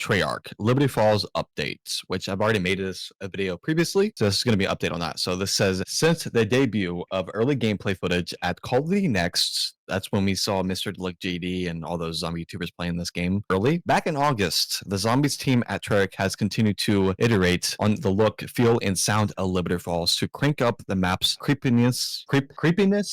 Treyarch Liberty Falls updates, which I've already made a video previously, so this is going to be an update on that. So this says, since the debut of early gameplay footage at Call of Duty Next, that's when we saw Mr. Like JD and all those zombie YouTubers playing this game early. Back in August, the Zombies team at Treyarch has continued to iterate on the look, feel, and sound of Liberty Falls to crank up the map's creepiness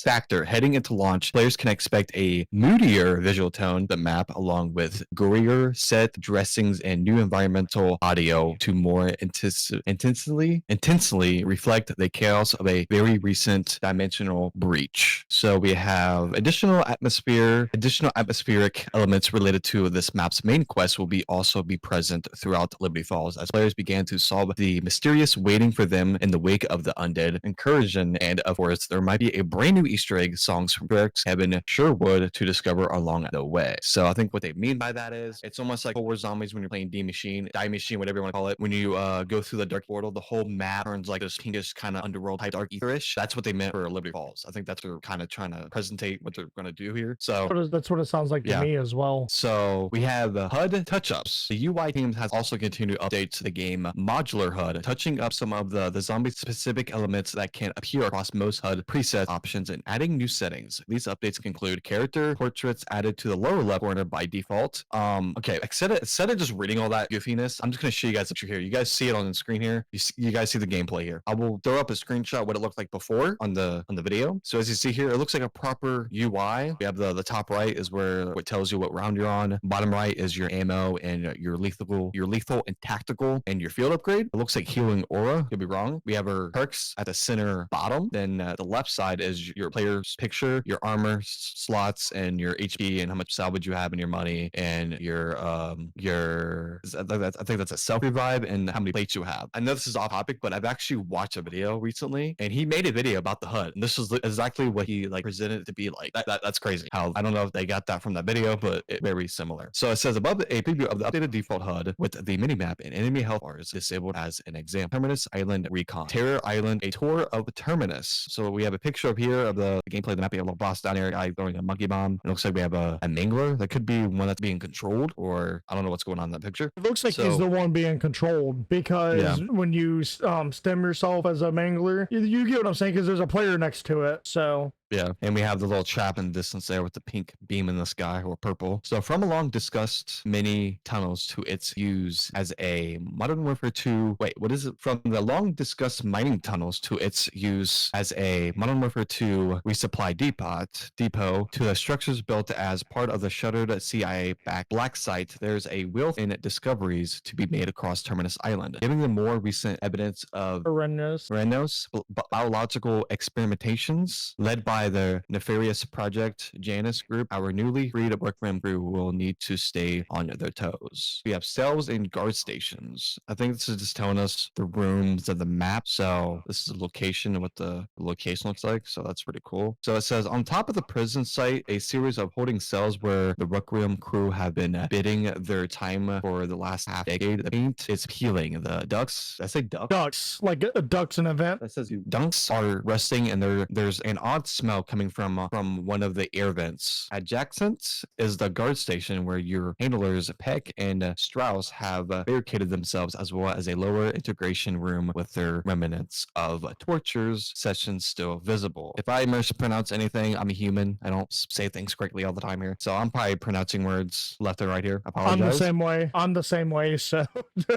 factor. Heading into launch, players can expect a moodier visual tone, the map, along with gorier set dressings and new environmental audio to more intensely reflect the chaos of a very recent dimensional breach. So we have additional atmospheric elements related to this map's main quest will also be present throughout Liberty Falls as players began to solve the mysterious waiting for them in the wake of the undead incursion. And of course, there might be a brand new Easter egg songs from Berks, Kevin Sherwood to discover along the way. So I think what they mean by that is it's almost like Cold War Zombies when you're playing Die Machine, whatever you want to call it. When you go through the dark portal, the whole map turns like this pinkish kind of underworld type dark etherish. That's what they meant for Liberty Falls. I think that's what they're kind of trying to presentate what they're going to do here. So that's what it sounds like to me as well. So we have HUD touch-ups. The UI team has also continued to update the game modular HUD, touching up some of the zombie-specific elements that can appear across most HUD preset options and adding new settings. These updates can include character portraits added to the lower left corner by default. Okay, instead of just reading all that goofiness, I'm just going to show you guys a picture here. You guys see it on the screen here. You guys see the gameplay here. I will throw up a screenshot what it looked like before on the video. So as you see here, it looks like a proper UI. We have the top right is where it tells you what round you're on. Bottom right is your ammo and your lethal and tactical and your field upgrade. It looks like healing aura. Could be wrong. We have our perks at the center bottom. Then the left side is your player's picture, your armor slots, and your HP and how much salvage you have in your money and your I think that's a self revive and how many plates you have. I know this is off topic, but I've actually watched a video recently and he made a video about the HUD. And this is exactly what he presented it to be like. That's crazy. How I don't know if they got that from that video, but it's very similar. So it says above a preview of the updated default HUD with the minimap and enemy health bars disabled as an example. Terminus Island Recon. Terror Island, a tour of Terminus. So we have a picture up here of the gameplay of the map. We have a little boss down here, guy throwing a monkey bomb. It looks like we have a mangler. That could be one that's being controlled, or I don't know what's going on in that picture. It looks like he's the one being controlled because when you stem yourself as a mangler, you get what I'm saying, because there's a player next to it. So yeah, and we have the little trap in the distance there with the pink beam in the sky, or purple. So from along discussed many tunnels to its use as a Modern Warfare 2, from the long discussed mining tunnels to its use as a Modern Warfare 2 resupply depot to the structures built as part of the shuttered CIA-backed Black Site, there's a wealth in discoveries to be made across Terminus Island, giving them more recent evidence of horrendous biological experimentations led by the nefarious Project Janus group. Our newly freed workman crew will need to stay on their toes. We have cells and guard stations. I think this is just telling us the rooms of the map. So this is a location and what the location looks like. So that's pretty cool. So it says on top of the prison site, a series of holding cells where the Requiem crew have been bidding their time for the last half decade. The paint is peeling. The ducks, I say ducks? Ducks, like a ducks in an event. That says dunks are resting and there's an odd smell coming from one of the air vents. Adjacent is the guard station where your handlers Peck and Strauss have barricaded themselves, as well as a lower integration room with their remnants of tortures sessions still visible. If I mispronounce anything, I'm a human. I don't say things correctly all the time here, so I'm probably pronouncing words left and right here. I apologize. I'm the same way. So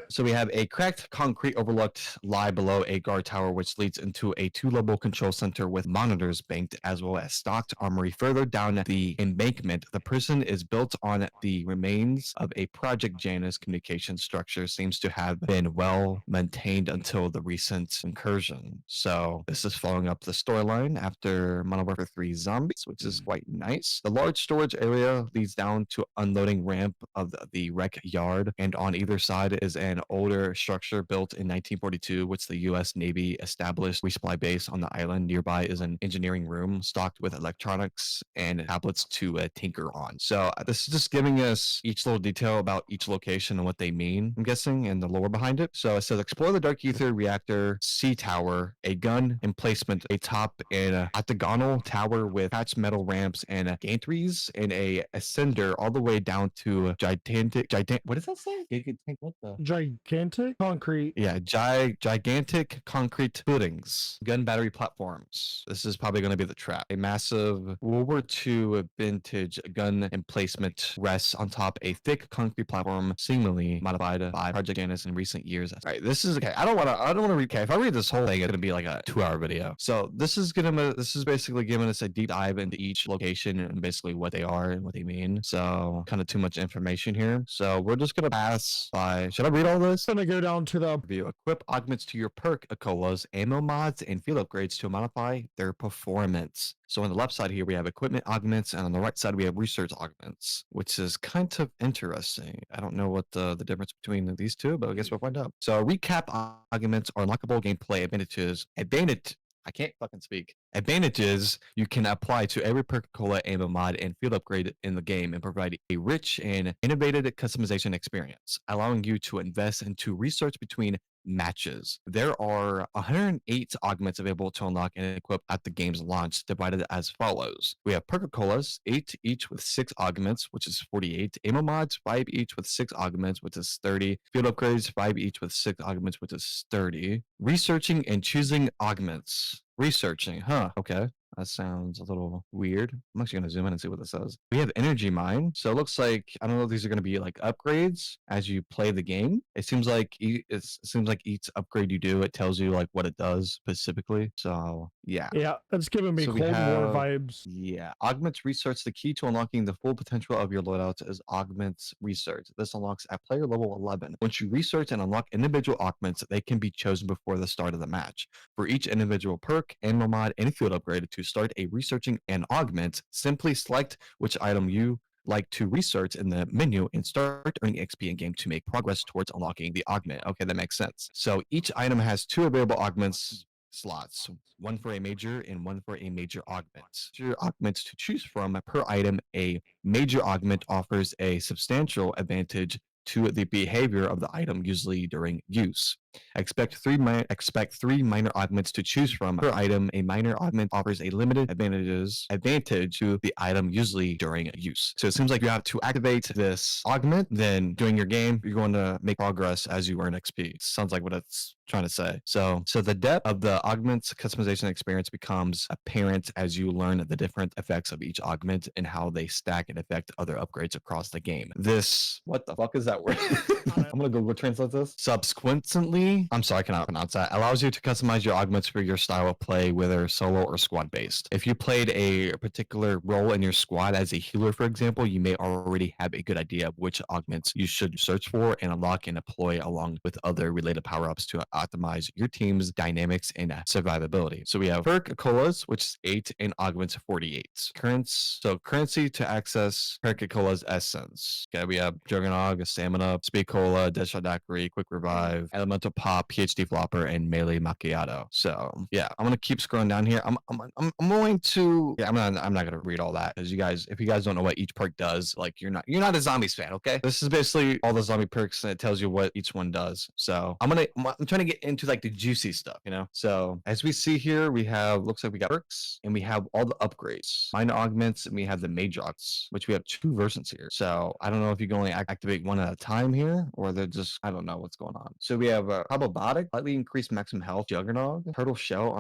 so we have a cracked concrete overlooked lie below a guard tower, which leads into a 2-level control center with monitors banked as well as stocked armory further down the embankment. The prison is built on the remains of a Project Janus communication structure, seems to have been well maintained until the recent incursion. So this is following up the storyline after Modern Warfare 3 Zombies, which is quite nice. The large storage area leads down to unloading ramp of the wreck yard, and on either side is an older structure built in 1942, which the U.S. Navy established resupply base on the island. Nearby is an engineering room platform stocked with electronics and tablets to tinker on. So this is just giving us each little detail about each location and what they mean, I'm guessing, and the lore behind it. So it says explore the Dark Ether reactor C tower, a gun emplacement atop an octagonal tower with patched metal ramps and gantries and a ascender all the way down to gigantic, what does that say? What the? Gigantic concrete. Yeah, gigantic concrete buildings, gun battery platforms. This is probably going to be the trap. A massive World War II vintage gun emplacement rests on top a thick concrete platform, seemingly modified by Project Janus in recent years. All right, this is okay. I don't want to read. Okay, if I read this whole thing, it's gonna be like a 2-hour video. So this is basically giving us a deep dive into each location and basically what they are and what they mean. So kind of too much information here. So we're just gonna pass by. Should I read all this? I'm gonna go down to the Review. Equip augments to your perk, Acolas, ammo mods, and field upgrades to modify their performance. So on the left side here, we have equipment augments, and on the right side, we have research augments, which is kind of interesting. I don't know what the difference between these two, but I guess we'll find out. So recap augments are unlockable gameplay advantages. I can't fucking speak. Advantages you can apply to every Coca-Cola ammo mod and field upgrade in the game and provide a rich and innovative customization experience, allowing you to invest into research between matches. There are 108 augments available to unlock and equip at the game's launch, divided as follows. We have Coca-Colas, 8 each with 6 augments, which is 48. Ammo mods, 5 each with 6 augments, which is 30. Field upgrades, 5 each with 6 augments, which is 30. Researching and choosing augments. Researching, okay. That sounds a little weird. I'm actually going to zoom in and see what this says. We have energy mine. So it looks like, I don't know if these are going to be like upgrades as you play the game. It seems like each upgrade you do, it tells you like what it does specifically. So yeah. Yeah, it's giving me So Cold War vibes. Yeah. Augments research. The key to unlocking the full potential of your loadouts is augments research. This unlocks at player level 11. Once you research and unlock individual augments, they can be chosen before the start of the match. For each individual perk, ammo mod, and field upgrade to start a researching and augment, simply select which item you like to research in the menu and start earning XP in game to make progress towards unlocking the augment. Okay, that makes sense. So each item has 2 available augments slots, one for a major and one for a major augment. Your augments to choose from per item. A major augment offers a substantial advantage to the behavior of the item, usually during use. Expect three minor augments to choose from per item. A minor augment offers a limited advantage to the item, usually during use. So it seems like you have to activate this augment, then during your game, you're going to make progress as you earn XP. Sounds like what it's trying to say. So the depth of the augment's customization experience becomes apparent as you learn the different effects of each augment and how they stack and affect other upgrades across the game. What the fuck is that word? I'm gonna Google translate this. Subsequently, I'm sorry, I cannot pronounce that. Allows you to customize your augments for your style of play, whether solo or squad based. If you played a particular role in your squad as a healer, for example, you may already have a good idea of which augments you should search for and unlock and deploy along with other related power-ups to optimize your team's dynamics and survivability. So we have perk colas, which is 8, and augments 48. Currency to access perk cola's essence. Okay, we have Juggernog, Stamina, Speed Cola, Deadshot Daiquiri, Quick Revive, Elemental Pop, PhD Flopper, and Melee Macchiato. So yeah, I'm gonna keep scrolling down here. I'm going to I'm not gonna read all that because if you guys don't know what each perk does, like you're not a zombies fan, okay? This is basically all the zombie perks and it tells you what each one does. So I'm trying to get into like the juicy stuff, you know? So as we see here, looks like we got perks and we have all the upgrades, minor augments, and we have the major augments, which we have 2 versions here. So I don't know if you can only activate one at a time here or they're just, I don't know what's going on. So we have Probiotic, slightly increased maximum health, Juggernog, Turtle Shell,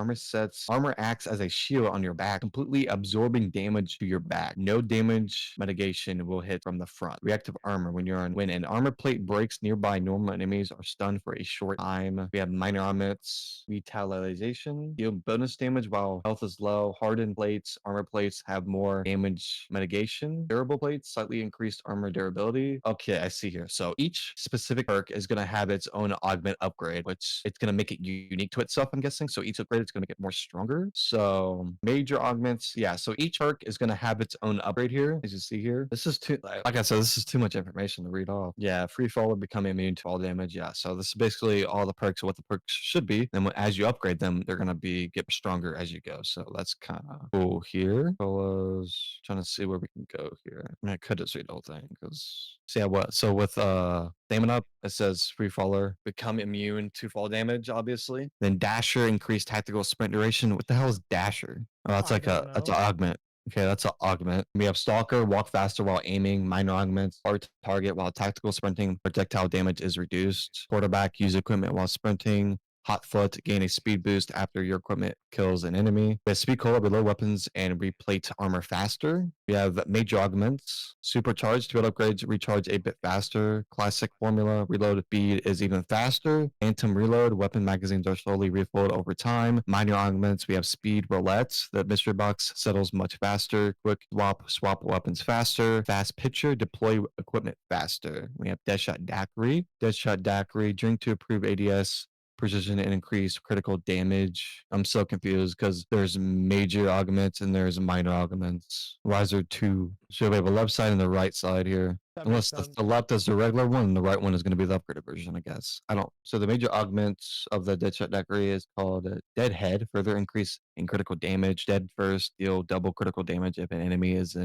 armor acts as a shield on your back, completely absorbing damage to your back. No damage mitigation will hit from the front. Reactive armor, when an armor plate breaks, nearby normal enemies are stunned for a short time. We have minor augments, Revitalization, deal bonus damage while health is low. Hardened plates, armor plates have more damage mitigation. Durable plates, slightly increased armor durability. Okay, I see here. So each specific perk is going to have its own augment upgrade, which it's gonna make it unique to itself, I'm guessing. So each upgrade is gonna make it more stronger. So major augments, yeah. So each perk is gonna have its own upgrade here, as you see here. This is too, like I said, this is too much information to read off. Yeah, free fall will become immune to all damage. Yeah, so this is basically all the perks of what the perks should be. And as you upgrade them, they're gonna get stronger as you go. So that's kind of cool here. Fellows, trying to see where we can go here. I mean, I could just read the whole thing because yeah, what? So with stamina up, it says free faller become immune to fall damage, obviously. Then dasher increased tactical sprint duration. What the hell is dasher? Oh, that's like that's an augment. Okay, that's an augment. We have Stalker, walk faster while aiming, minor augments, hard to target while tactical sprinting, projectile damage is reduced. Quarterback, use equipment while sprinting. Hot foot, gain a speed boost after your equipment kills an enemy. We have speed cola, reload weapons, and replate armor faster. We have major augments, supercharged build upgrades, recharge a bit faster. Classic formula, reload speed is even faster. Phantom reload, weapon magazines are slowly refilled over time. Minor augments, we have speed roulette. The mystery box settles much faster. Quick swap weapons faster. Fast pitcher, deploy equipment faster. We have Deadshot Daiquiri. Deadshot Daiquiri, drink to improve ADS. Precision and increase critical damage. I'm so confused because there's major augments and there's minor augments. Why is there two? So we have a left side and the right side here. Unless the left is the regular one and the right one is going to be the upgraded version, I guess. I don't. So the major augments of the Deadshot Daiquiri is called Deadhead, further increase in critical damage. Dead first, deal double critical damage if an enemy is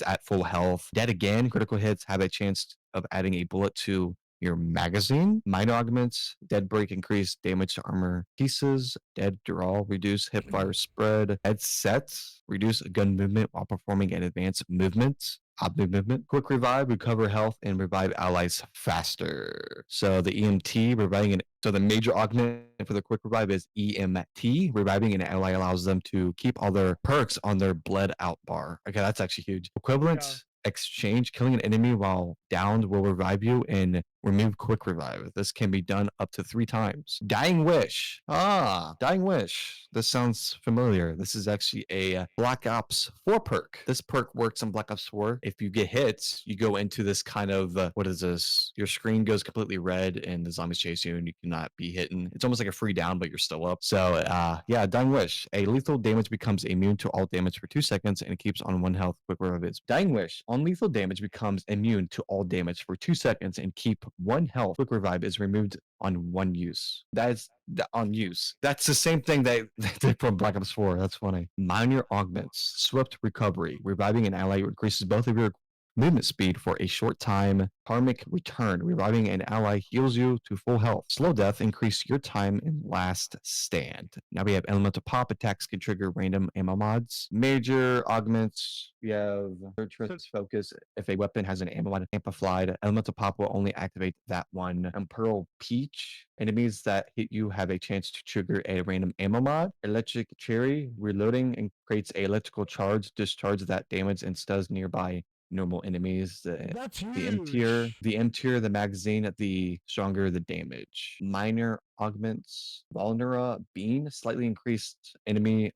at full health. Dead again, critical hits have a chance of adding a bullet to your magazine. Minor augments, dead break increase damage to armor pieces, dead draw, reduce hip fire spread, head sets, reduce gun movement while performing an advanced movement. Movement, quick revive, recover health, and revive allies faster. So the EMT reviving so the major augment for the quick revive is EMT. Reviving an ally allows them to keep all their perks on their bled out bar. Okay, that's actually huge. Equivalent exchange, killing an enemy while downed will revive you and remove quick revive. This can be done up to 3 times. Dying Wish. Dying Wish. This sounds familiar. This is actually a Black Ops 4 perk. This perk works in Black Ops 4. If you get hits, you go into this kind of, what is this? Your screen goes completely red and the zombies chase you and you cannot be hidden. It's almost like a free down, but you're still up. So yeah, Dying Wish. A lethal damage becomes immune to all damage for 2 seconds and it keeps on 1 health. Quick revive. Dying Wish. On lethal damage becomes immune to all damage for 2 seconds and keep 1 health. Quick revive is removed on 1 use. That is on use. That's the same thing they did from Black Ops 4. That's funny. Minor augments. Swift recovery. Reviving an ally increases both of your movement speed for a short time. Karmic return. Reviving an ally heals you to full health. Slow death. Increase your time in last stand. Now we have elemental pop. Attacks can trigger random ammo mods. Major augments. We have third focus. If a weapon has an ammo mod amplified, elemental pop will only activate that one. And Pearl Peach. Enemies that hit you have a chance to trigger a random ammo mod. Electric Cherry. Reloading and creates a electrical charge. Discharge that damage and stuns nearby normal enemies. The M tier, the magazine, the stronger the damage. Minor augments. Vulnera Bean, slightly increased enemy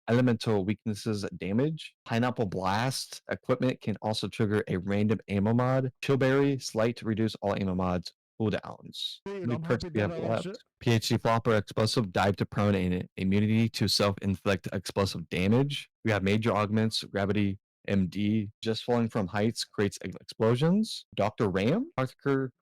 elemental weaknesses damage. Pineapple Blast equipment can also trigger a random ammo mod. Chillberry, slight to reduce all ammo mods cooldowns. New perks we have left. PhD Flopper, explosive, dive to prone, and immunity to self-inflict explosive damage. We have major augments, gravity MD, just falling from heights creates explosions. Dr. Ram,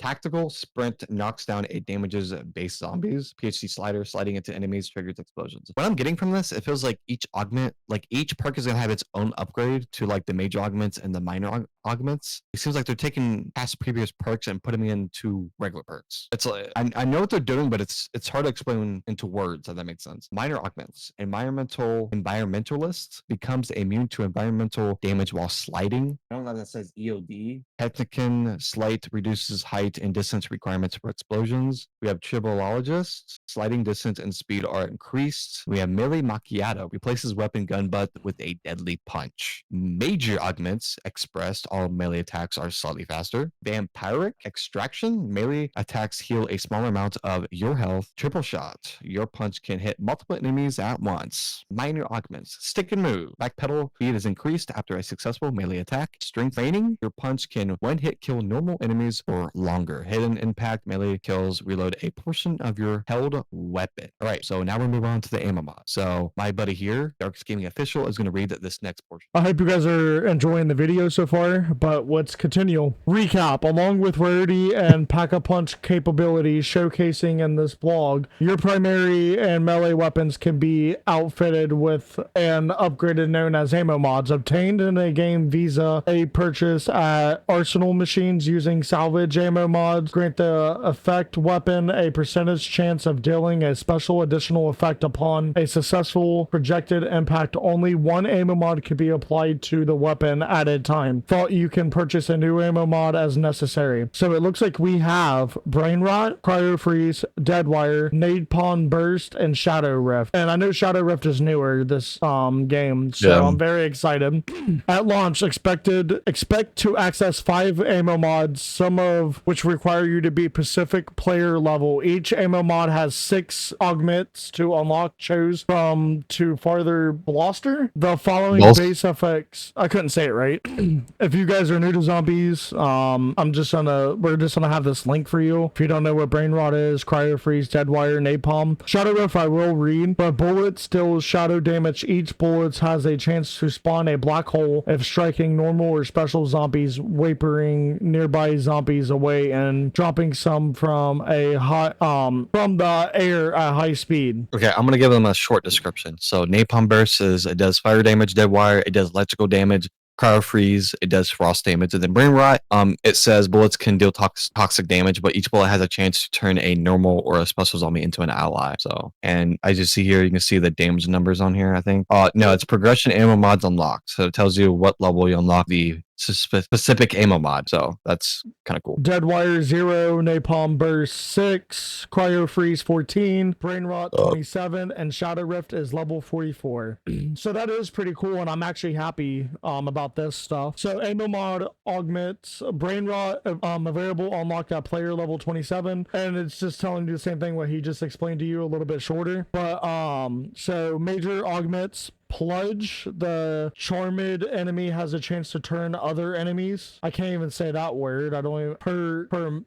tactical sprint knocks down a damages base zombies. PhD slider, sliding into enemies triggers explosions. What I'm getting from this, it feels like each augment, like each perk is gonna have its own upgrade to like the major augments and the minor augments. It seems like they're taking past previous perks and putting them into regular perks. It's like I know what they're doing, but it's hard to explain into words, if that makes sense. Minor augments. Environmentalist becomes immune to environmental damage while sliding. I don't know if that says EOD. Technican, slight, reduces height and distance requirements for explosions. We have Tribolologist. Sliding distance and speed are increased. We have Melee Macchiato. Replaces weapon gun butt with a deadly punch. Major augments expressed. All melee attacks are slightly faster. Vampiric Extraction. Melee attacks heal a smaller amount of your health. Triple shot. Your punch can hit multiple enemies at once. Minor augments. Stick and move. Backpedal speed is increased after a successful melee attack. Strength training, your punch can one hit kill normal enemies for longer. Hidden impact melee kills reload a portion of your held weapon. All right, so now we move on to the ammo mod. So my buddy here, Darks Gaming Official, is going to read this next portion. I hope you guys are enjoying the video so far, but let's continue. Recap, along with rarity and pack-a-punch capabilities showcasing in this blog, your primary and melee weapons can be outfitted with an upgraded known as ammo mods, obtained in a game via a purchase at Arsenal machines using salvage ammo mods. Grant the effect weapon a percentage chance of dealing a special additional effect upon a successful projected impact. Only one ammo mod can be applied to the weapon at a time. Thought you can purchase a new ammo mod as necessary. So it looks like we have Brain Rot, Cryo Freeze, Deadwire, Napalm Burst, and Shadow Rift. And I know Shadow Rift is newer this game, so I'm very excited. At launch, expect to access 5 ammo mods, some of which require you to be Pacific player level. Each ammo mod has 6 augments to unlock. Choose from to farther bluster the following base effects. I couldn't say it right. If you guys are new to zombies, we're just gonna have this link for you. If you don't know what Brain Rot is, Cryo Freeze, Deadwire, Napalm, Shadow Rift I will read, but bullets deal shadow damage. Each bullet has a chance to spawn a black hole if striking normal or special zombies, vapouring nearby zombies away and dropping some from a high from the air at high speed. Okay, I'm gonna give them a short description. So Napalm Burst is it does fire damage, Deadwire, it does electrical damage. Cryo Freeze, it does frost damage, and then Brain Rot, it says bullets can deal toxic damage, but each bullet has a chance to turn a normal or a special zombie into an ally. So, and I just see here, you can see the damage numbers on here, I think. No, it's progression ammo mods unlocked. So it tells you what level you unlock the specific ammo mod. So that's kind of cool. Deadwire 0, Napalm Burst 6, Cryo Freeze 14, Brain Rot 27, and Shadow Rift is level 44. So that is pretty cool, and I'm actually happy about this stuff. So ammo mod augments, Brain Rot available unlocked at player level 27, and it's just telling you the same thing what he just explained to you, a little bit shorter. But so major augments, Plunge, the charmed enemy has a chance to turn other enemies. I can't even say that word. I don't even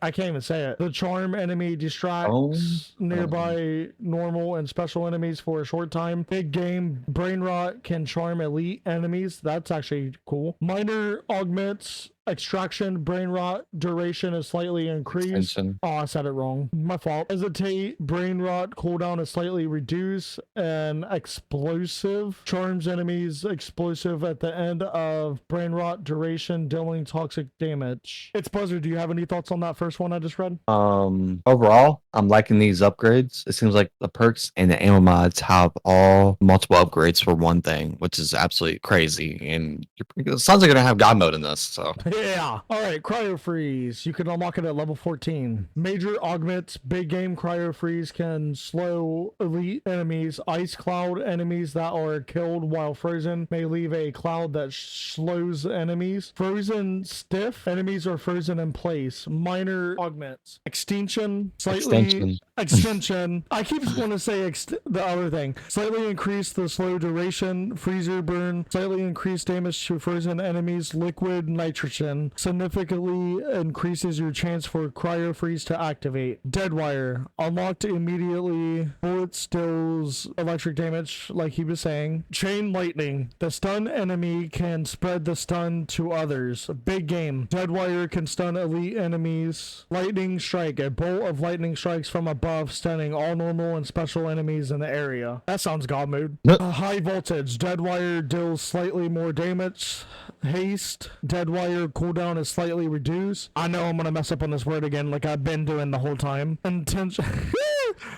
I can't even say it. The charm enemy distracts nearby normal and special enemies for a short time. Big game, Brain Rot can charm elite enemies. That's actually cool. Minor augments, Extraction, Brain Rot duration is slightly increased. Oh, I said it wrong. My fault. Hesitate, Brain Rot cooldown is slightly reduced, and explosive charms enemies explosive at the end of Brain Rot duration, dealing toxic damage. It's Buzzard. Do you have any thoughts on that first one I just read? Overall, I'm liking these upgrades. It seems like the perks and the ammo mods have all multiple upgrades for one thing, which is absolutely crazy. And it sounds like you're gonna have God mode in this, so. Yeah. All right. Cryo Freeze. You can unlock it at level 14. Major augments. Big game Cryo Freeze can slow elite enemies. Ice cloud enemies that are killed while frozen may leave a cloud that slows enemies. Frozen stiff. Enemies are frozen in place. Minor augments. Extension. Extension. I keep wanting to say the other thing. Slightly increase the slow duration. Freezer burn. Slightly increase damage to frozen enemies. Liquid nitrogen significantly increases your chance for Cryo Freeze to activate. Deadwire. Unlocked immediately. Bullet deals electric damage, like he was saying. Chain Lightning. The stun enemy can spread the stun to others. Big game. Deadwire can stun elite enemies. Lightning Strike. A bolt of lightning strikes from above, stunning all normal and special enemies in the area. That sounds God mode. High Voltage. Deadwire deals slightly more damage. Haste. Deadwire cooldown is slightly reduced. I know I'm gonna mess up on this word again, like I've been doing the whole time.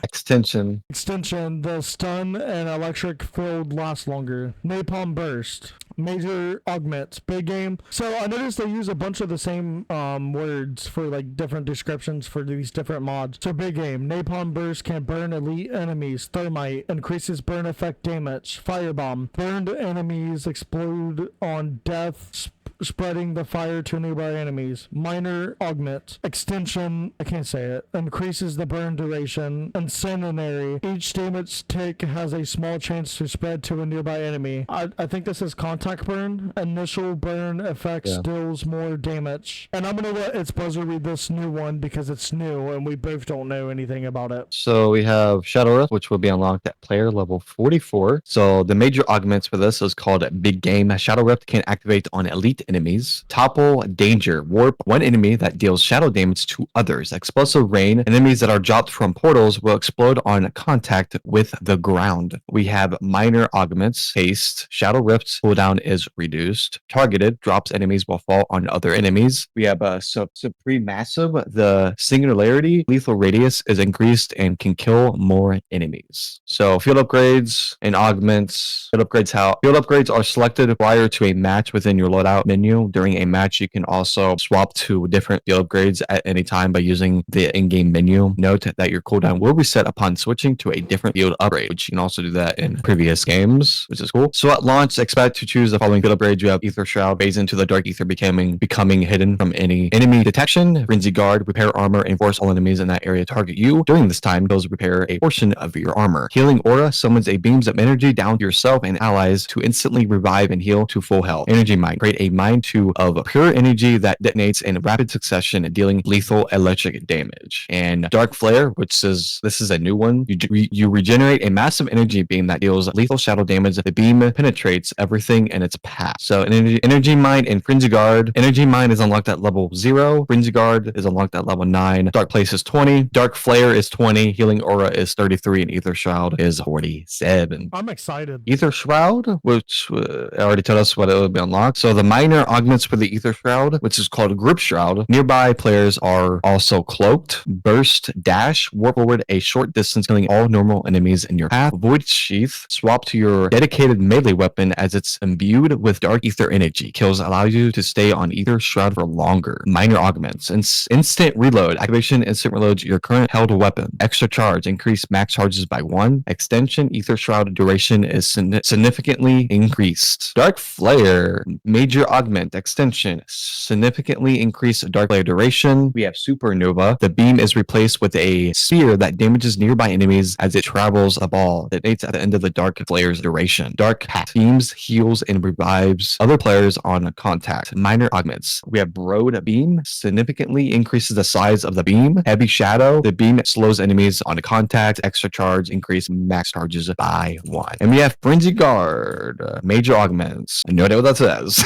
Extension. The stun and electric field lasts longer. Napalm Burst. Major augments. Big game. So I noticed they use a bunch of the same words for like different descriptions for these different mods. So big game. Napalm Burst can burn elite enemies. Thermite increases burn effect damage. Firebomb. Burned enemies explode on death. spreading the fire to nearby enemies. Minor augment. Extension, I can't say it, increases the burn duration. Incendiary. Each damage tick has a small chance to spread to a nearby enemy. I think this is contact burn. Initial burn effects deals more damage. And I'm going to let It's Buzzer read this new one because it's new and we both don't know anything about it. So we have Shadow Rift, which will be unlocked at player level 44. So the major augments for this is called Big Game. Shadow Rift can activate on elite enemies. Topple, Danger, Warp. One enemy that deals shadow damage to others. Explosive Rain. Enemies that are dropped from portals will explode on contact with the ground. We have minor augments. Haste. Shadow Rift's cooldown is reduced. Targeted drops enemies will fall on other enemies. We have Supreme Massive. The singularity lethal radius is increased and can kill more enemies. So field upgrades and augments. Field upgrades are selected prior to a match within your loadout menu. During a match, you can also swap to different field upgrades at any time by using the in-game menu. Note that your cooldown will reset upon switching to a different field upgrade, which you can also do that in previous games, which is cool. So at launch, expect to choose the following field upgrades. You have Ether Shroud, phase into the Dark Ether, becoming hidden from any enemy detection. Frenzy Guard, repair armor and force all enemies in that area target you. During this time, those repair a portion of your armor. Healing Aura summons a beams of energy down to yourself and allies to instantly revive and heal to full health. Energy Mine, create a mine of pure energy that detonates in rapid succession, dealing lethal electric damage. And Dark Flare, this is a new one. You regenerate a massive energy beam that deals lethal shadow damage. The beam penetrates everything in its path. So Energy Mine and Frenzy Guard. Energy Mine is unlocked at level 0. Frenzy Guard is unlocked at level 9. Dark Place is 20. Dark Flare is 20. Healing Aura is 33. And Ether Shroud is 47. I'm excited. Ether Shroud, which already told us what it would be unlocked. So the minor augments for the Ether Shroud, which is called Grip Shroud. Nearby players are also cloaked. Burst, dash, warp forward a short distance, killing all normal enemies in your path. Void Sheath, swap to your dedicated melee weapon as it's imbued with dark ether energy. Kills allow you to stay on Ether Shroud for longer. Minor augments. Instant reload. Activation instant reloads your current held weapon. Extra charge. Increase max charges by 1. Extension. Ether Shroud duration is significantly increased. Dark Flare. Major augment. Extension. Significantly increased dark flare duration. We have Supernova. The beam is replaced with a sphere that damages nearby enemies as it travels a ball. It detonates at the end of the dark flare's duration. Dark Path. Beams, heals, and revives other players on contact. Minor augments. We have Broad Beam. Significantly increases the size of the beam. Heavy Shadow. The beam slows enemies on contact. Extra charge. Increase max charges by 1. And we have Frenzy Guard. Major augments. No idea what that says.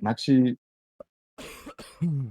Actually,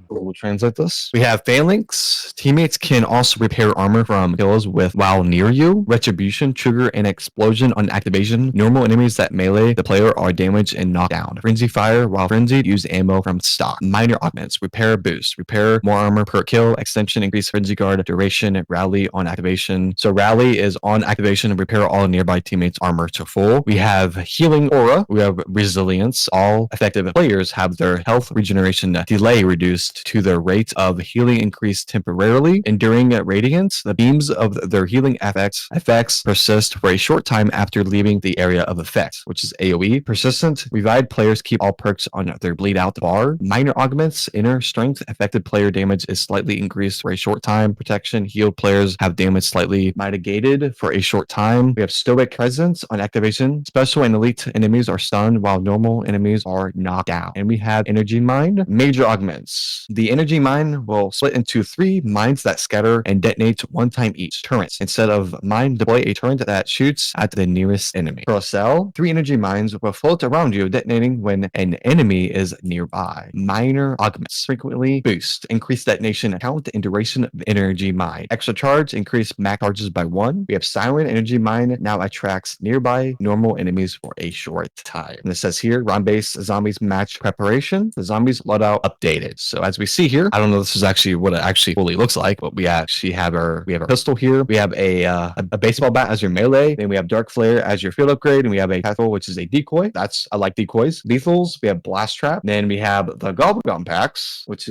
we'll translate this. We have Phalanx. Teammates can also repair armor from kills while near you. Retribution, trigger an explosion on activation. Normal enemies that melee the player are damaged and knocked down. Frenzy Fire, while frenzied, use ammo from stock. Minor augments, repair boost. Repair more armor per kill. Extension, increase Frenzy Guard duration. Rally on activation. So Rally is on activation and repair all nearby teammates' armor to full. We have Healing Aura. We have Resilience. All effective players have their health regeneration delay reduced to the rate of healing increased temporarily. Enduring Radiance, the beams of their healing effects persist for a short time after leaving the area of effect, which is AoE. Persistent, revived players keep all perks on their bleed out bar. Minor augments, inner strength, affected player damage is slightly increased for a short time. Protection, healed players have damage slightly mitigated for a short time. We have Stoic Presence on activation. Special and elite enemies are stunned while normal enemies are knocked down. And we have Energy Mine. Major augments. The Energy Mine will split into 3 mines that scatter and detonate one time each. Turrets. Instead of mine, deploy a turret that shoots at the nearest enemy. For a cell, 3 energy mines will float around you, detonating when an enemy is nearby. Minor augments. Frequently boost. Increase detonation count and duration of energy mine. Extra charge. Increase max charges by 1. We have Silent Energy Mine. Now attracts nearby normal enemies for a short time. And it says here, round-based zombies match preparation. The zombies loadout update. updated. So as we see here, I don't know, this is actually what it actually fully looks like, but we actually have our pistol here. We have a baseball bat as your melee. Then we have dark flare as your field upgrade, and we have a tactical, which is a decoy. I like decoys. Lethals, we have blast trap. Then we have the gobblegum packs, which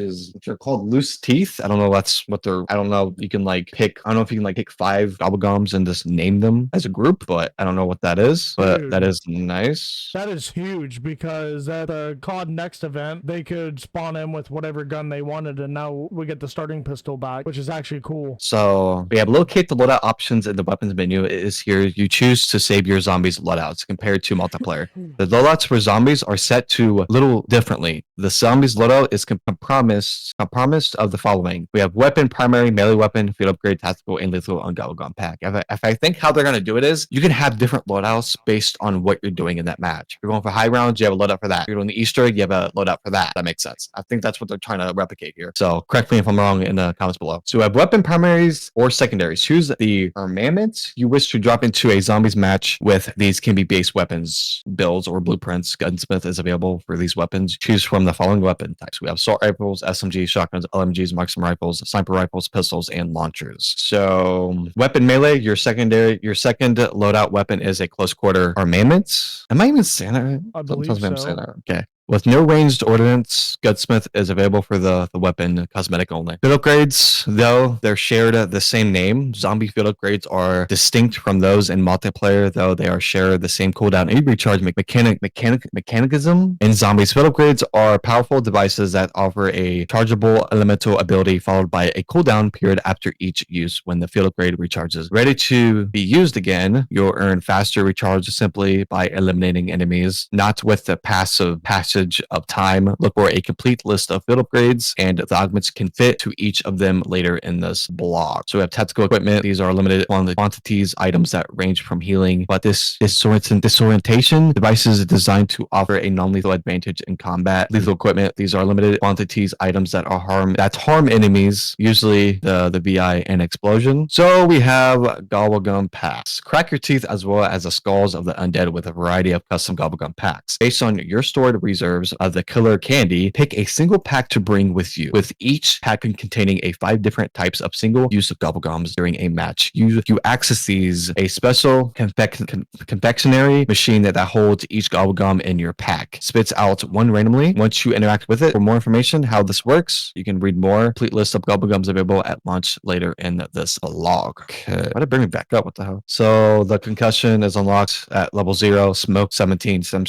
are called loose teeth. I don't know. That's what they're. I don't know. You can like pick. I don't know if you can like pick 5 gobblegums and just name them as a group, but I don't know what that is. But Dude, that is nice. that is huge because at the COD Next event, they could spawn in with whatever gun they wanted, and now we get the starting pistol back, which is actually cool. So we have locate the loadout options in the weapons menu. It is here. You choose to save your zombies loadouts compared to multiplayer. The loadouts for zombies are set to a little differently. The zombies loadout is compromised of the following. We have weapon, primary, melee weapon, field upgrade, tactical, and lethal on gobblegum pack. If I think how they're going to do it is, you can have different loadouts based on what you're doing in that match. If you're going for high rounds, you have a loadout for that. If you're doing the Easter egg, you have a loadout for that. That makes sense. I think that's what they're trying to replicate here. So correct me if I'm wrong in the comments below. So we have weapon primaries or secondaries. Choose the armaments you wish to drop into a zombies match with. These can be base weapons, builds, or blueprints. Gunsmith is available for these weapons. Choose from the following weapon types. We have assault rifles, SMGs, shotguns, LMGs, marksman rifles, sniper rifles, pistols, and launchers. So weapon melee, your second loadout weapon is a close quarter armament. Am I even saying that right? I believe I'm so. saying that. Okay. With no ranged ordnance, Gunsmith is available for the weapon cosmetic only. Field upgrades, though they're shared the same name, zombie field upgrades are distinct from those in multiplayer, though they are shared the same cooldown and recharge mechanism. In zombies, field upgrades are powerful devices that offer a chargeable elemental ability followed by a cooldown period after each use when the field upgrade recharges. Ready to be used again, you'll earn faster recharge simply by eliminating enemies, not with the passage of time. Look for a complete list of field upgrades, and the augments can fit to each of them later in this blog. So we have tactical equipment. These are limited quantities, items that range from healing, but this disorientation devices is designed to offer a non-lethal advantage in combat. Lethal equipment. These are limited quantities, items that harm enemies, usually the VI and explosion. So we have gobblegum packs. Crack your teeth as well as the skulls of the undead with a variety of custom gobblegum packs. Based on your stored reserves of the killer candy, pick a single pack to bring with you, with each pack containing 5 different types of single use of gobblegums during a match. You access these a special confectionery machine that holds each gobblegum in your pack. Spits out one randomly once you interact with it. For more information how this works, you can read more. Complete list of gobblegums available at launch later in this vlog. Okay, why did it bring me back up? What the hell? So the concussion is unlocked at level 0, smoke 17, stem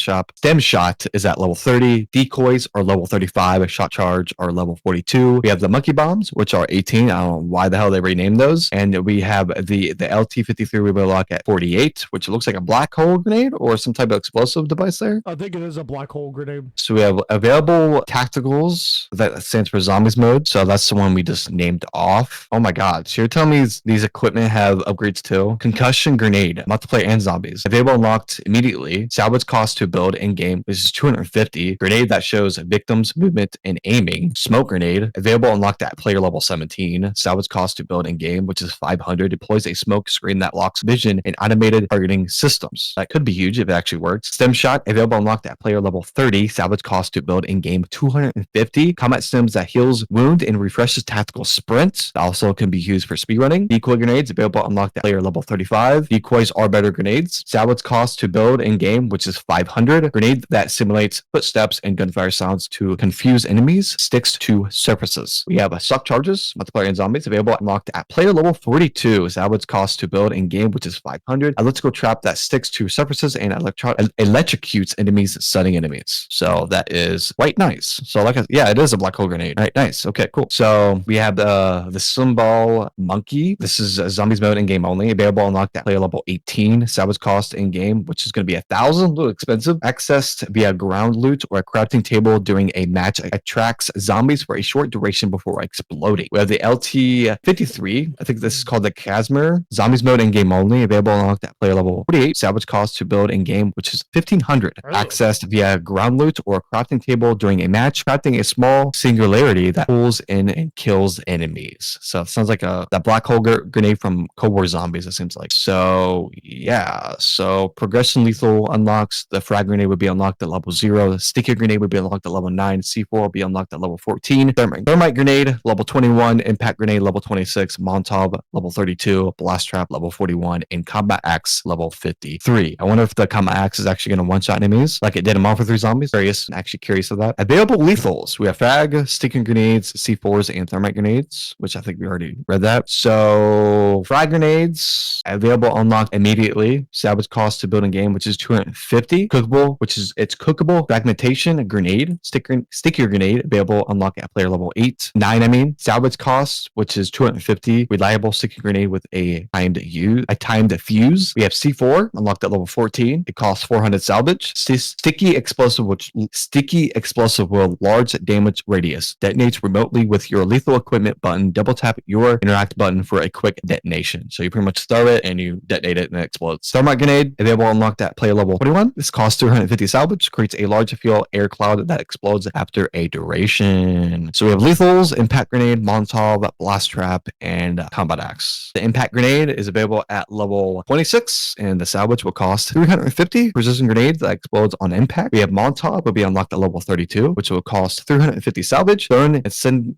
shot is at level 30, decoys are level 35, a shot charge are level 42. We have the monkey bombs, which are 18. I don't know why the hell they renamed those. And we have the LT-53 we will lock at 48, which looks like a black hole grenade or some type of explosive device there. I think it is a black hole grenade. So we have available tacticals, that stands for zombies mode. So that's the one we just named off. Oh my god. So you're telling me these equipment have upgrades too? Concussion grenade, multiplayer and zombies. Available unlocked immediately. Salvage cost to build in game, which is 250. Grenade that shows victims movement and aiming. Smoke grenade, available unlocked at player level 17. Salvage cost to build in game, which is 500. Deploys a smoke screen that locks vision and automated targeting systems. That could be huge if it actually works. Stem shot, available unlocked at player level 30. Salvage cost to build in game 250. Combat stems that heals wound and refreshes tactical sprint. That also can be used for speedrunning. Decoy grenades, available unlocked at player level 35. Decoys are better grenades. Salvage cost to build in game, which is 500. Grenade that simulates footsteps and gunfire sounds to confuse enemies. Sticks to surfaces. We have shock charges, multiplayer and zombies, available unlocked at player level 42. Salvage cost to build in game, which is 500. Elliptical trap that sticks to surfaces and electrocutes enemies, stunning enemies. So that is quite nice. So yeah, it is a black hole grenade. All right, nice. Okay, cool. So we have the cymbal monkey. This is a zombies mode in game only. Available unlocked at player level 18. Salvage cost in game, which is going to be 1,000. A little expensive. Accessed via ground loot or a crafting table during a match. Attracts zombies for a short duration before exploding. We have the LT-53. I think this is called the Casimir. Zombies mode in game only. Available unlocked at player level 48. Salvage cost to build in game, which is 1,500. Accessed via ground loot or a crafting table during a match. Crafting a small singularity that pulls in and kills enemies. So it sounds like that black hole grenade from Cold War Zombies, it seems like. So yeah. So progression lethal unlocks. The frag grenade would be unlocked at level 0. Sticky Grenade would be unlocked at level 9. C4 will be unlocked at level 14. Thermite Grenade, level 21. Impact Grenade, level 26. Molotov, level 32. Blast Trap, level 41. And Combat Axe, level 53. I wonder if the Combat Axe is actually going to one-shot enemies like it did in Modern Warfare 3 Zombies. Curious, actually curious of that. Available lethals. We have Frag, Sticky Grenades, C4s, and Thermite Grenades, which I think we already read that. So, Frag Grenades, available unlocked immediately. Salvage cost to build in game, which is 250. Cookable, which is it's cookable. Fragmentation, a grenade. Sticky Grenade, available unlocked at player level 8. 9, I mean. Salvage cost, which is 250. Reliable Sticky Grenade with a timed fuse. We have C4, unlocked at level 14. It costs 400 salvage. Sticky explosive with large damage radius. Detonates remotely with your lethal equipment button. Double tap your interact button for a quick detonation. So you pretty much throw it and you detonate it and it explodes. Thermite Grenade, available unlocked at player level 21. This costs 250 salvage. Creates a large fuel air cloud that explodes after a duration. So we have lethals, Impact Grenade, Molotov, Blast Trap, and Combat Axe. The Impact Grenade is available at level 26, and the salvage will cost 350. Precision Grenade that explodes on impact. We have Molotov will be unlocked at level 32, which will cost 350 salvage. Thorn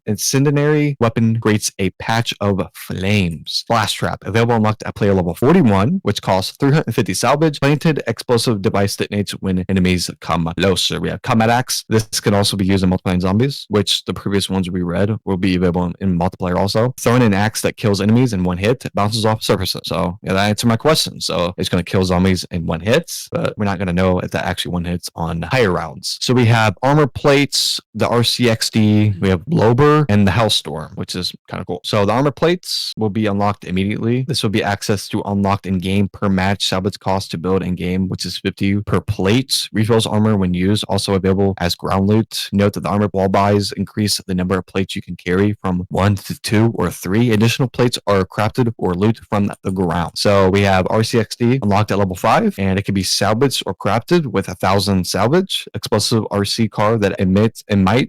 Incendiary Weapon creates a patch of flames. Blast Trap, available unlocked at player level 41, which costs 350 salvage. Planted explosive device detonates when enemies come closer. We have Combat Axe. This can also be used in multiplayer zombies, which the previous ones we read will be available in multiplayer also. Thrown an axe that kills enemies in one hit, bounces off surfaces. So yeah, that answered my question. So it's going to kill zombies in one hit, but we're not going to know if that actually one hits on higher rounds. So we have armor plates, the RCXD, we have Lober, and the Hellstorm, which is kind of cool. So the armor plates will be unlocked immediately. This will be access to unlocked in game per match. Salvage cost to build in game, which is 50 per plate. Refills armor when used, also available as ground loot. Note that the armor wall buys increase the number of plates you can carry from 1 to 2 or 3. Additional plates are crafted or loot from the ground. So we have RCXD unlocked at level 5, and it can be salvaged or crafted with 1,000 salvage. Explosive RC car that emits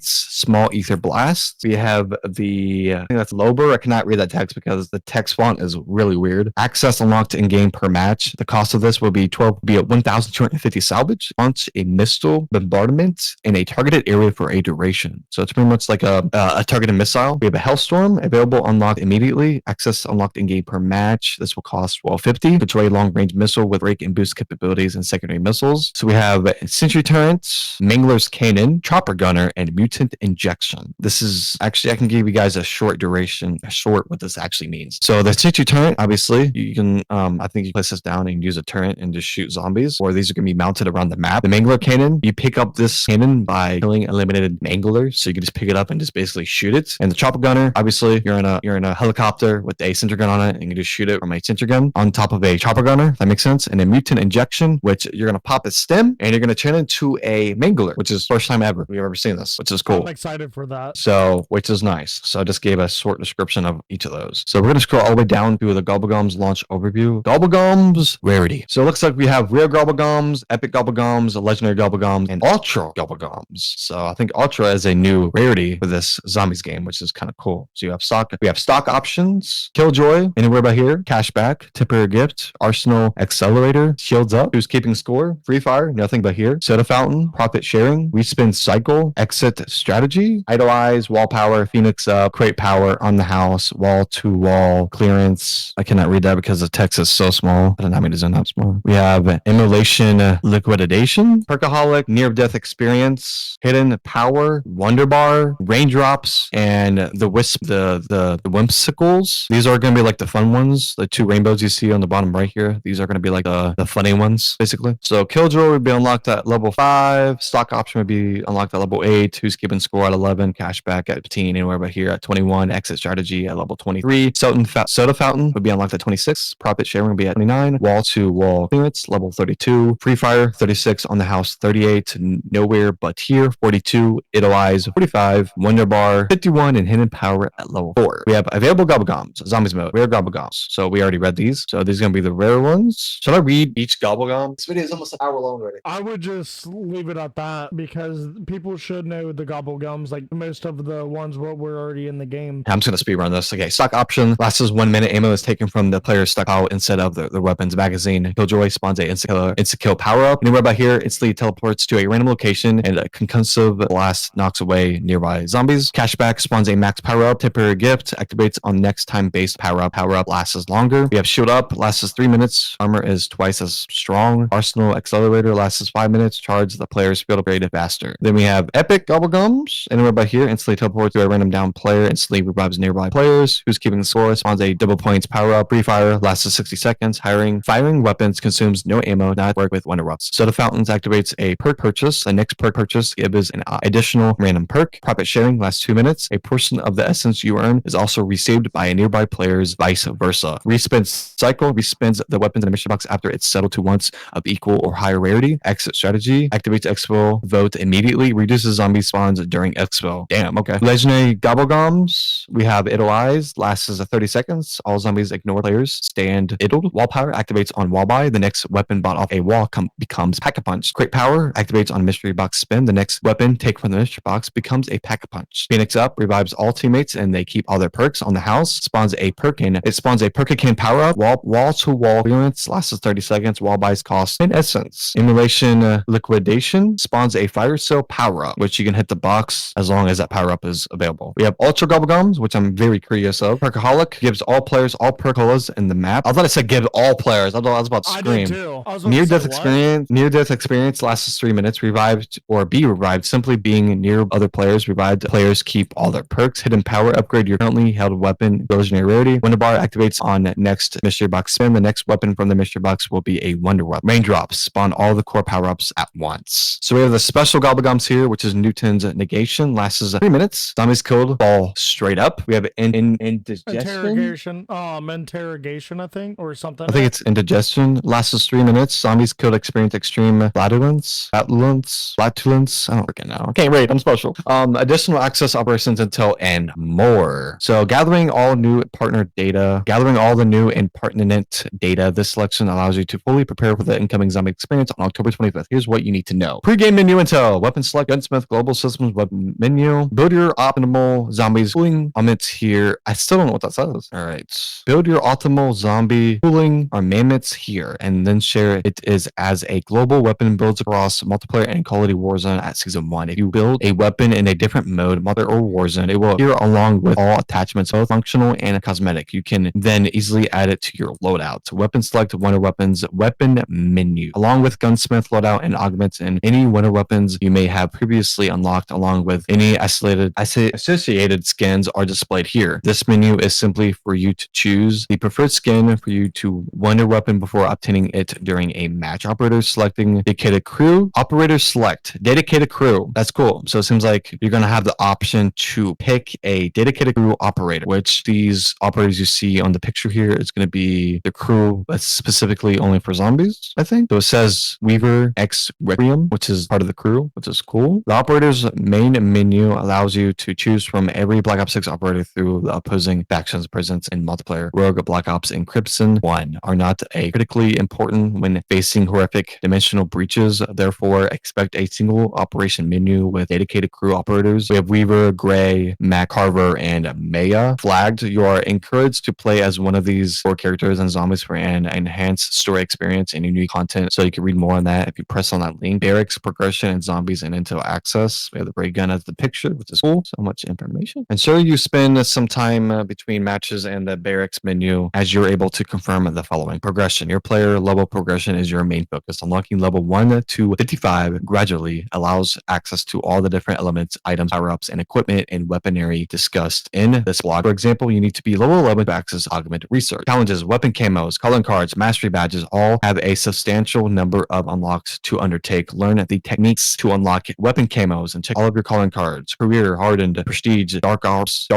small ether blasts. We have I think that's Lober. I cannot read that text because the text font is really weird. Access unlocked in game per match. The cost of this will be 1,250 salvage. Launch a missile bombardment in a targeted area for a duration. So it's pretty much like a targeted missile. We have a Hellstorm available unlocked immediately. Access unlocked in game per match. This will cost 1,250. Deploy a long range missile with break and boost capabilities and secondary missiles. So we have Sentry Turret, Mangler's Cannon, Chopper Gunner, and Mutant Injection. This is actually, I can give you guys a short what this actually means. So the Sentry Turret, obviously, you can, I think you place this down and use a turret and just shoot zombies, or these are going to be mounted around the map. The Mangler Cannon, you pick up this cannon by killing eliminated Manglers, so you can just pick it up and just basically shoot it. And the Chopper Gunner, obviously, you're in a helicopter with a center gun on it, and you just shoot it from a center gun on top of a Chopper Gunner, if that makes sense. And a Mutant Injection, which you're going to pop its stem, and you're going to turn into a Mangler, which is the first time ever we've ever seen this, which is cool. I'm excited for that. So, which is nice. So I just gave a short description of each of those. So we're going to scroll all the way down to the Gobblegums launch overview. Gobblegums rarity. So it looks like we have rare Gobblegums, epic Gobblegums, legendary Gobblegums, and ultra Gobblegums. So I think ultra is a new rarity for this zombies game, which is kind of cool. So we have stock options, Killjoy, anywhere by here, cashback, temporary gift, arsenal accelerator, shields up, who's keeping score, free fire, nothing but here, soda fountain, profit sharing, respin cycle, exit strategy, idolize, wall power, phoenix up, crate power on the house, wall to wall clearance. I cannot read that because the text is so small. I don't know how many is not small. We have emulation liquidation, perkaholic, near death experience, hidden power, wonder bar, raindrops, and the wisp, the whimsicles. These are going to be like the fun ones, the 2 rainbows you see on the bottom right here. These are going to be like the funny ones, basically. So Killjoy would be unlocked at level 5. Stock option would be unlocked at level 8. Who's keeping score at 11. Cashback at 15. Anywhere but here at 21. Exit strategy at level 23. Soda fountain would be unlocked at 26. Profit sharing would be at 29. Wall to wall clearance level 32. Free fire 36. On the house 38. Nowhere but here 42. Idolize 45. Wonder bar 51. And hidden power at level 4. We have available Gobblegums, zombies mode, rare Gobblegums. So we already read these. So these are going to be the rare ones. Should I read each Gobblegum? This video is almost an hour long already. I would just leave it at that because people should know the Gobblegums, like most of the ones what were already in the game. I'm just going to speed run this. Okay, stock option lasts 1 minute. Ammo is taken from the player's stockpile instead of the weapons magazine. Killjoy spawns a insta kill power up. Anywhere by here, instantly teleports to a random location, and a concussive blast knocks away nearby zombies. Cashback spawns a max power-up. Temporary gift activates on next time-based power-up. Power-up lasts longer. We have shield up, lasts 3 minutes. Armor is twice as strong. Arsenal accelerator lasts 5 minutes. Charge the player's field upgrade faster. Then we have epic gobblegums. Anywhere by here, instantly teleport to a random down player. Instantly revives nearby players. Who's keeping the score? Spawns a double points power-up. Free fire lasts 60 seconds. Firing weapons consumes no ammo. Not work with Wonder Erupts. Soda fountains activates a perk purchase. The next perk purchase gives an additional random perk. Profit sharing lasts 2 minutes. A portion of the essence you earn is also received by a nearby players, vice versa. Respin cycle respins the weapons in the mission box after it's settled to once of equal or higher rarity. Exit strategy activates expo vote immediately. Reduces zombie spawns during expo. Damn, okay. Legendary gobblegums. We have idle eyes. Lasts 30 seconds. All zombies ignore players. Stand idled. Wall power activates on wall buy. The next weapon bought off a wall becomes pack-a-punch. Crate power activates on mystery box spin. The next weapon take from the mystery box becomes a pack-a-punch. Phoenix up revives all teammates and they keep all their perks on the house. Spawns a perkin. It spawns a perkin power up. Wall to wall clearance lasts 30 seconds. Wall buys cost in essence. Emulation liquidation spawns a fire cell power up, which you can hit the box as long as that power up is available. We have ultra gobblegums, which I'm very curious of. Perkaholic gives all players all percolas in the map. I thought it said give all players. I thought I was about to scream. I did too. I was Near death experience lasts 3 minutes. Revived or be revived. Simply being near other players. Revived players keep all their perks. Hidden power upgrade your currently held weapon. Legendary rarity. Wonder bar activates on next mystery box spin. The next weapon from the mystery box will be a wonder weapon. Raindrops spawn all the core power ups at once. So we have the special gobblegums here, which is Newton's negation. Lasts 3 minutes. Zombies killed fall straight up. We have indigestion. Interrogation, I think, or something. I think it's indigestion. Lasts 3 minutes. Zombies killed experience extreme flatulence. I don't freaking know. Okay, wait, I'm special. Additional access operations until and more. So gathering all new partner data, gathering all the new and pertinent data. This selection allows you to fully prepare for the incoming zombie experience on October 25th. Here's what you need to know. Pre-game menu intel. Weapon select, gunsmith, global systems, weapon menu. Build your optimal zombies cooling armaments here. I still don't know what that says. All right. Build your optimal zombie cooling armaments here and then share it is as a global weapon builds across multiplayer and quality Warzone at season 1. If you build a weapon in a different mode, multiplayer or Warzone, it will appear along with all attachments, both functional and cosmetic. You can then easily add it to your loadout. Weapon select, wonder weapons, weapon menu, along with gunsmith loadout and augments and any wonder weapons you may have previously unlocked, along with any associated skins are displayed here. This menu is simply for you to choose the preferred skin for you to wonder weapon before obtaining it during a match. Operator selecting dedicated crew. Operator select dedicated crew. That's cool. So it seems like you're going to have the option to pick a dedicated crew operator, which these operators you see on the picture here is going to be the crew that's specifically only for zombies, I think. So it says Weaver X Requiem, which is part of the crew, which is cool. The operator's main menu allows you to choose from every Black Ops 6 operator through the opposing factions presence in multiplayer. Rogue, Black Ops, and Crimson 1 are not critically important when facing horrific dimensional breaches. Therefore, expect a single operation menu with dedicated crew operators. We have Weaver, Gray, Mac, Carver, and Maya. Flagged, you are encouraged to play as one of these 4 characters and zombies for an enhanced story experience and unique content. So you can read more on that if you press on that link. Barracks, progression, and zombies and intel access. We have the ray gun as the picture, which is cool. So much information. And so you spend some time between matches and the barracks menu as you're able to confirm the following. Progression. Your player level progression is your main focus. Unlocking level 1 to 55 gradually allows access to all the different elements, items, power-ups, and equipment and weaponry discussed in this blog. For example, you need to be level 11 to access augmented research. Challenges, weapon camos, calling cards, mastery badges all have a substantial number of unlocks to undertake. Learn the techniques to unlock weapon camos and check all of your calling cards, career, hardened, prestige, dark ops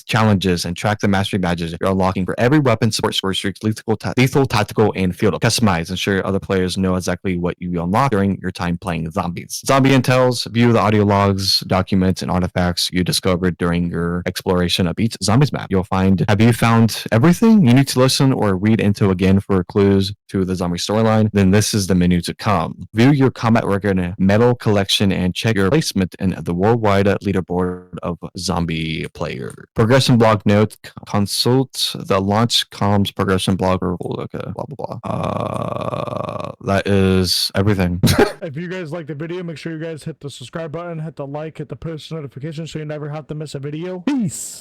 challenges, and track the mastery badges you're unlocking for every weapon, support, score streaks, lethal, tactical, and field. Customize, ensure other players know exactly what you unlock during your time playing zombies. Zombie intels, view the audio logs, documents, and artifacts you discovered during your exploration of each zombies map. You'll find, have you found everything you need to listen or read into again for clues to the zombie storyline? Then this is the menu to come. View your combat record, medal collection, and check your placement in the worldwide leaderboard of zombie player. Progression blog note, consult the launch comms progression blog. Okay, blah blah blah. That is everything. If you guys like the video, make sure you guys hit the subscribe button, hit the like, hit the post notification so you never have to miss a video. Peace.